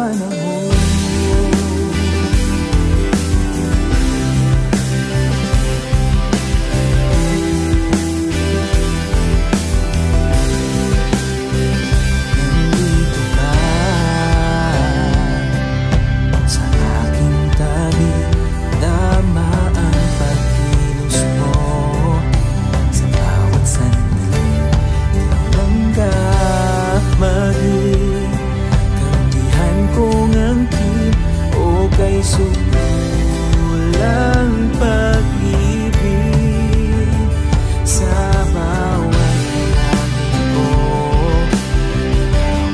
panahon. Sulang pag-ibig sa bawat langit ko. Ikaw ay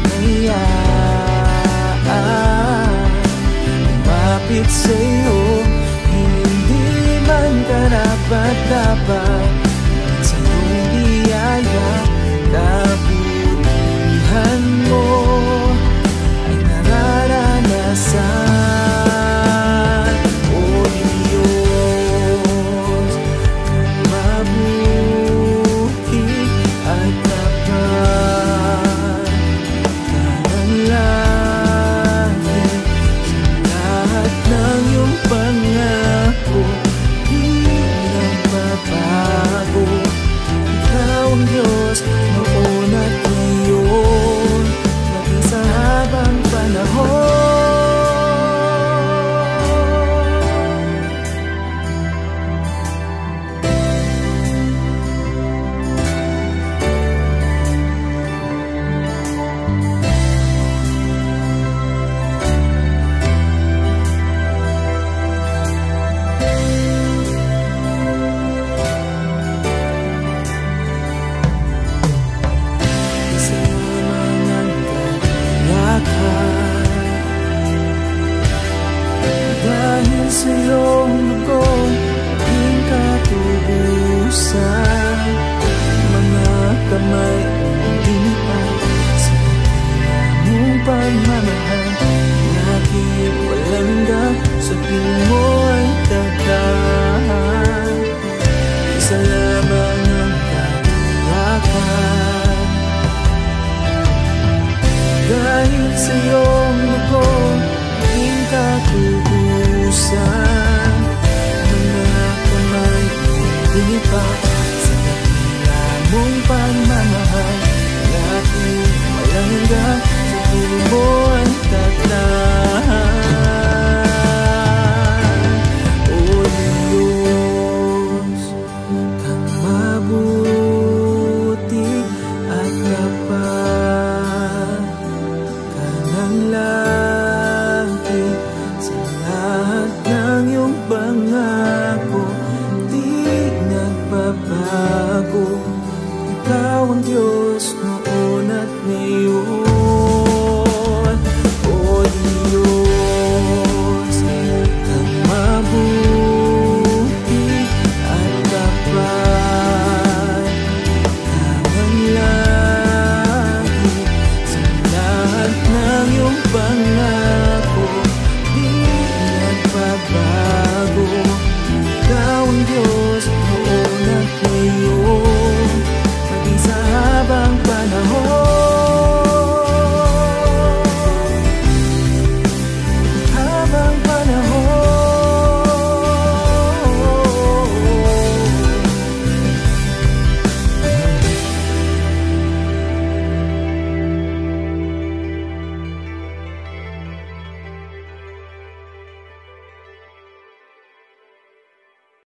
mayayaan lumapit sa'yo, hindi man karapat-dapat sa iyong biyaya. Kabutihan mo ay nararanasan, o Diyos, mabuti at tapat ka ng langit. Sa lahat ng iyong pangako, di nagbabago. Ikaw ang Diyos noon at ngayon, maging sa habang panahon. Dahil sa iyong lugong aking katubusan, mga kamay ang dinipan sa dakila mong pagmamahal. Laging walang hanggan, sa piling mo ay taglay. Isa lamang ang katiyakan. Dahil sa iyong lugong aking katubusan, mga kamay dinipan sa dakila mong pagmamahal. Laging walang hanggan, sa piling mo ay taglay. O Diyos, kang mabuti at tapat ka ng langit. Sa lahat ng iyong pangako, di nagbabago. Ikaw ang Diyos noon at ngayon.